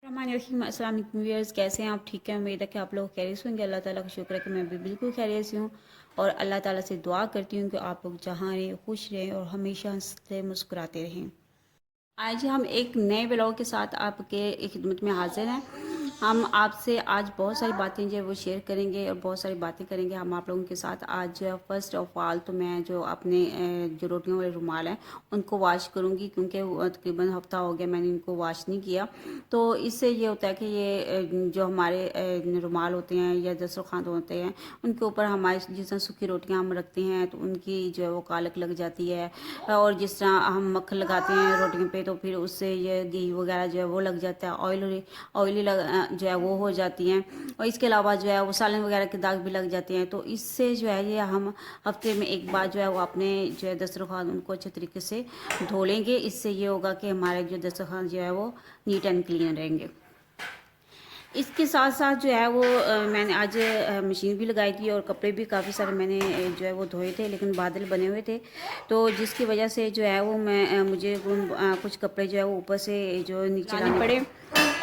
अस्सलाम वालेकुम व्यूअर्स, कैसे हैं आप? ठीक है, उम्मीद है कि आप लोग खैरियत से होंगे। अल्लाह ताला का शुक्र है कि मैं भी बिल्कुल खैरियत से हूँ और अल्लाह ताला से दुआ करती हूँ कि आप लोग जहाँ रहें खुश रहें और हमेशा हंसते मुस्कुराते रहें। आज हम एक नए ब्लॉग के साथ आपके खिदमत में हाजिर हैं। हम आपसे आज बहुत सारी बातें जो है वो शेयर करेंगे और बहुत सारी बातें करेंगे हम आप लोगों के साथ। आज फर्स्ट ऑफ ऑल तो मैं जो अपने जो रोटियों वाले रुमाल हैं उनको वॉश करूँगी, क्योंकि तकरीबन हफ्ता हो गया मैंने इनको वॉश नहीं किया। तो इससे ये होता है कि ये जो हमारे रुमाल होते हैं या दस्तरखान होते हैं उनके ऊपर हमारे जिस तरह सूखी रोटियाँ हम रखते हैं तो उनकी जो है वो कालक लग जाती है, और जिस तरह हम मक्खन लगाते हैं रोटियों पे तो फिर उससे ये घी वगैरह जो है वो लग जाता है, ऑयली जो है वो हो जाती हैं। और इसके अलावा जो है वो सालन वगैरह के दाग भी लग जाते हैं। तो इससे जो है ये हम हफ्ते में एक बार जो है वो अपने जो है दस्तरखान उनको अच्छे तरीके से धो लेंगे। इससे ये होगा कि हमारे जो दस्तरखान जो है वो नीट एंड क्लीन रहेंगे। इसके साथ साथ जो है वो मैंने आज मशीन भी लगाई थी और कपड़े भी काफ़ी सारे मैंने जो है वो धोए थे, लेकिन बादल बने हुए थे तो जिसकी वजह से जो है वो मुझे कुछ कपड़े जो है वो ऊपर से जो नीचे लाने पड़े।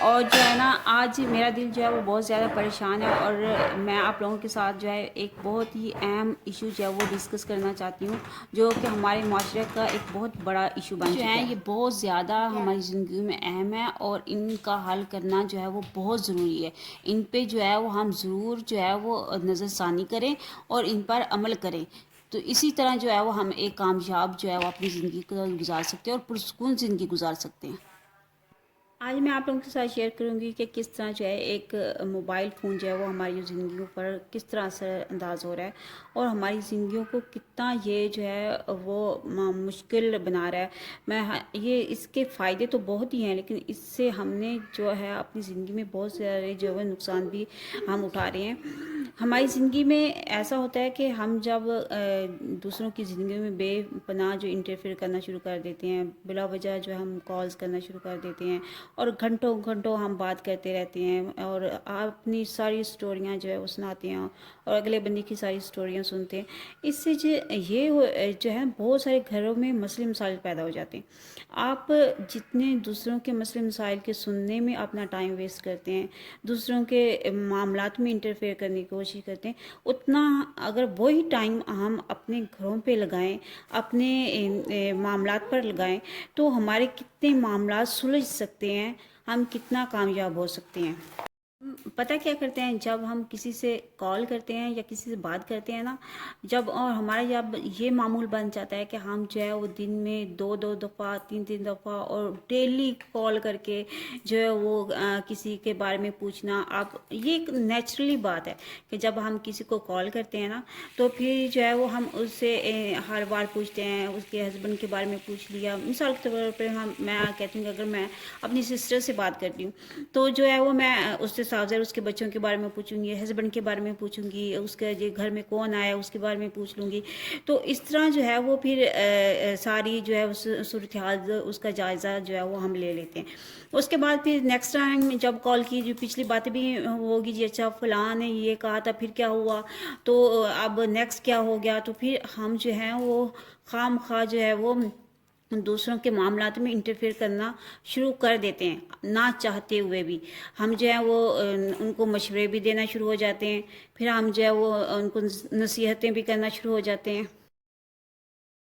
और जो है ना आज मेरा दिल जो है वो बहुत ज़्यादा परेशान है और मैं आप लोगों के साथ जो है एक बहुत ही अहम इशू जो है वो डिस्कस करना चाहती हूँ, जो कि हमारे माशरे का एक बहुत बड़ा इशू बन चुका है। ये बहुत ज़्यादा हमारी ज़िंदगी में अहम है और इनका हल करना जो है वो बहुत ज़रूरी है। इन पे जो है वो हम ज़रूर जो है वो नज़रसानी करें और इन पर अमल करें। तो इसी तरह जो है वो हम एक कामयाब जो है वो अपनी ज़िंदगी को गुजार सकते हैं और पुरसकून ज़िंदगी गुजार सकते हैं। आज मैं आप लोगों के साथ शेयर करूंगी कि किस तरह जो है एक मोबाइल फ़ोन जो है वो हमारी ज़िंदगियों पर किस तरह असर अंदाज हो रहा है और हमारी ज़िंदगियों को कितना ये जो है वो मुश्किल बना रहा है। ये इसके फ़ायदे तो बहुत ही हैं, लेकिन इससे हमने जो है अपनी ज़िंदगी में बहुत सारे जो है नुकसान भी हम उठा रहे हैं। हमारी ज़िंदगी में ऐसा होता है कि हम जब दूसरों की ज़िंदगी में बेपनाह जो इंटरफेयर करना शुरू कर देते हैं, बिला वजह जो हम कॉल्स करना शुरू कर देते हैं और घंटों घंटों हम बात करते रहते हैं और अपनी सारी स्टोरियां जो है वो सुनाते हैं और अगले बंदे की सारी स्टोरियां सुनते हैं। इससे जो है बहुत सारे घरों में मसले मसाइल पैदा हो जाते हैं। आप जितने दूसरों के मसले मसाइल के सुनने में अपना टाइम वेस्ट करते हैं, दूसरों के मामलात में इंटरफेयर करने की कोशिश करते हैं, उतना अगर वही टाइम हम अपने घरों पे लगाएं, अपने मामलात पर लगाएं, तो हमारे कितने मामलात सुलझ सकते हैं, हम कितना कामयाब हो सकते हैं। पता क्या करते हैं, जब हम किसी से कॉल करते हैं या किसी से बात करते हैं ना, जब और हमारा जब ये मामूल बन जाता है कि हम जो है वो दिन में दो दो दफ़ा तीन तीन दफ़ा और डेली कॉल करके जो है वो किसी के बारे में पूछना। आप ये एक नेचुरली बात है कि जब हम किसी को कॉल करते हैं ना तो फिर जो है वो हम उससे हर बार पूछते हैं, उसके हस्बैंड के बारे में पूछ लिया। मिसाल के तौर पर मैं कहती हूँ कि अगर मैं अपनी सिस्टर से बात करती हूँ तो जो है वो मैं उससे साफ उसके बच्चों के बारे में पूछूंगी, हस्बैंड के बारे में पूछूंगी, उसके जो घर में कौन आया उसके बारे में पूछ लूँगी। तो इस तरह जो है वो फिर सारी जो है उस सूरत हाल उसका जायज़ा जो है वो हम ले लेते हैं। उसके बाद फिर नेक्स्ट टाइम जब कॉल की जो पिछली बातें भी होगी, जी अच्छा फलां ने ये कहा था फिर क्या हुआ, तो अब नेक्स्ट क्या हो गया, तो फिर हम जो है वो खाम खा जो है वो दूसरों के मामलात में इंटरफेयर करना शुरू कर देते हैं, ना चाहते हुए भी। हम जो है वो उनको मशवरे भी देना शुरू हो जाते हैं, फिर हम जो है वो उनको नसीहतें भी करना शुरू हो जाते हैं।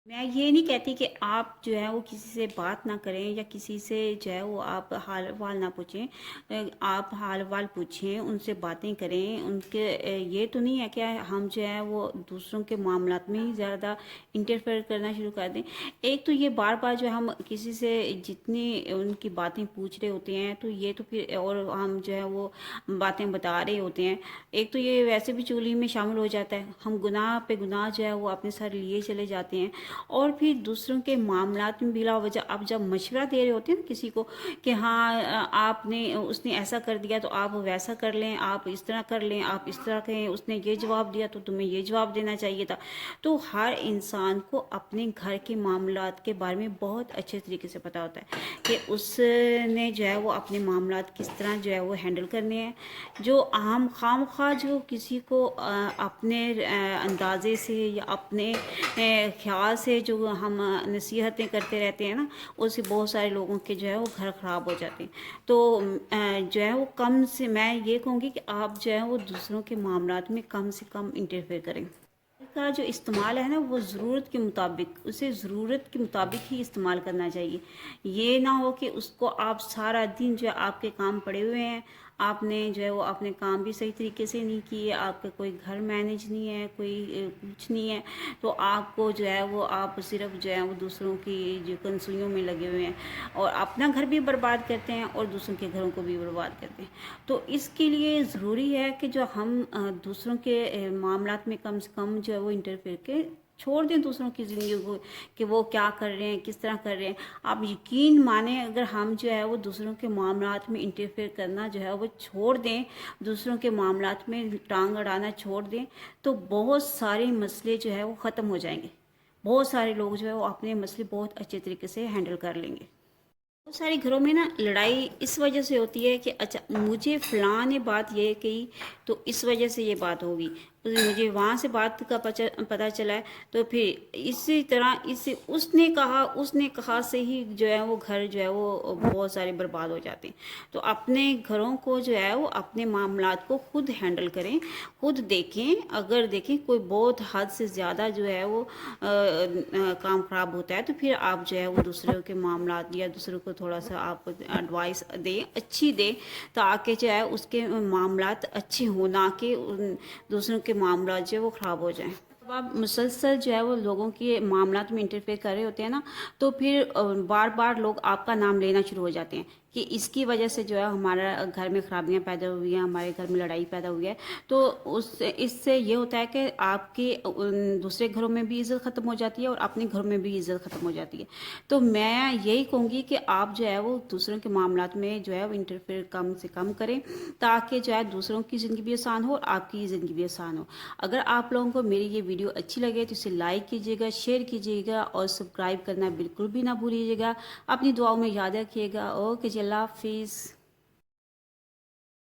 मैं ये नहीं कहती कि आप जो है वो किसी से बात ना करें या किसी से जो है वो आप हाल वाल ना पूछें। आप हाल वाल पूछें, उनसे बातें करें। उनके ये तो नहीं है कि हम जो है वो दूसरों के मामलात में ही ज़्यादा इंटरफेयर करना शुरू कर दें। एक तो ये बार बार जो हम किसी से जितनी उनकी बातें पूछ रहे होते हैं तो ये तो फिर और हम जो है वो बातें बता रहे होते हैं, एक तो ये वैसे भी चुगली में शामिल हो जाता है। हम गुनाह पे गुनाह जो है वो अपने सर लिए चले जाते हैं और फिर दूसरों के मामलात में बिला वजह आप जब मशवरा दे रहे होते हैं ना किसी को कि हाँ आपने उसने ऐसा कर दिया तो आप वैसा कर लें, आप इस तरह कर लें, आप इस तरह कहें, उसने ये जवाब दिया तो तुम्हें ये जवाब देना चाहिए था। तो हर इंसान को अपने घर के मामलात के बारे में बहुत अच्छे तरीके से पता होता है कि उसने जो है वो अपने मामलात किस तरह जो है वो हैंडल करने हैं। जो आम खाम खा जो किसी को अपने अंदाजे से या अपने ख्याल سے جو ہم نصیحتیں کرتے رہتے ہیں نا، اس سے بہت سارے لوگوں کے جو ہے وہ گھر خراب ہو جاتے ہیں۔ تو جو ہے وہ کم سے میں یہ کہوں گی کہ آپ جو ہے وہ دوسروں کے معاملات میں کم سے کم انٹرفیئر کریں۔ کا جو استعمال ہے نا وہ ضرورت کے مطابق، اسے ضرورت کے مطابق ہی استعمال کرنا چاہیے۔ یہ نہ ہو کہ اس کو آپ سارا دن جو ہے آپ کے کام پڑے ہوئے ہیں، آپ نے جو ہے وہ اپنے کام بھی صحیح طریقے سے نہیں کیے، آپ کا کوئی گھر مینیج نہیں ہے، کوئی کچھ نہیں ہے، تو آپ کو جو ہے وہ آپ صرف جو ہے وہ دوسروں کی جو کنسوئیوں میں لگے ہوئے ہیں اور اپنا گھر بھی برباد کرتے ہیں اور دوسروں کے گھروں کو بھی برباد کرتے ہیں۔ تو اس کے لیے ضروری ہے کہ جو ہم دوسروں کے معاملات میں کم سے کم جو ہے وہ انٹرفیئر کے چھوڑ دیں دوسروں کی زندگی کو، کہ وہ کیا کر رہے ہیں، کس طرح کر رہے ہیں۔ آپ یقین مانیں اگر ہم جو ہے وہ دوسروں کے معاملات میں انٹرفیئر کرنا جو ہے وہ چھوڑ دیں، دوسروں کے معاملات میں ٹانگ اڑانا چھوڑ دیں، تو بہت سارے مسئلے جو ہے وہ ختم ہو جائیں گے۔ بہت سارے لوگ جو ہے وہ اپنے مسئلے بہت اچھے طریقے سے ہینڈل کر لیں گے۔ بہت سارے گھروں میں نا لڑائی اس وجہ سے ہوتی ہے کہ اچھا مجھے فلاں نے بات یہ کہی تو اس وجہ سے یہ بات ہوگی، مجھے وہاں سے بات کا پتہ چلا ہے، تو پھر اسی طرح اس نے کہا سے ہی جو ہے وہ گھر جو ہے وہ بہت سارے برباد ہو جاتے ہیں۔ تو اپنے گھروں کو جو ہے وہ اپنے معاملات کو خود ہینڈل کریں، خود دیکھیں، اگر دیکھیں کوئی بہت حد سے زیادہ جو ہے وہ کام خراب ہوتا ہے تو پھر آپ جو ہے وہ دوسروں کے معاملات یا دوسروں کو تھوڑا سا آپ ایڈوائس دیں، اچھی دیں، تاکہ جو ہے اس کے معاملات اچھے ہوں، نہ کہ دوسروں کے معاملات جو ہے وہ خراب ہو جائیں۔ جب آپ مسلسل جو ہے وہ لوگوں کے معاملات میں انٹرفیئر کر رہے ہوتے ہیں نا، تو پھر بار بار لوگ آپ کا نام لینا شروع ہو جاتے ہیں کہ اس کی وجہ سے جو ہے ہمارا گھر میں خرابیاں پیدا ہوئی ہیں، ہمارے گھر میں لڑائی پیدا ہوئی ہے۔ تو اس سے یہ ہوتا ہے کہ آپ کے دوسرے گھروں میں بھی عزت ختم ہو جاتی ہے اور اپنے گھروں میں بھی عزت ختم ہو جاتی ہے۔ تو میں یہی کہوں گی کہ آپ جو ہے وہ دوسروں کے معاملات میں جو ہے وہ انٹرفیئر کم سے کم کریں، تاکہ جو ہے دوسروں کی زندگی بھی آسان ہو اور آپ کی زندگی بھی آسان ہو۔ اگر آپ لوگوں کو میری یہ ویڈیو اچھی لگے تو اسے لائک کیجیے گا، شیئر کیجیے گا اور سبسکرائب کرنا بالکل بھی نہ بھولیے گا۔ اپنی دعاؤں میں یاد رکھیے گا۔ اوکے جی، اللہ حافظ۔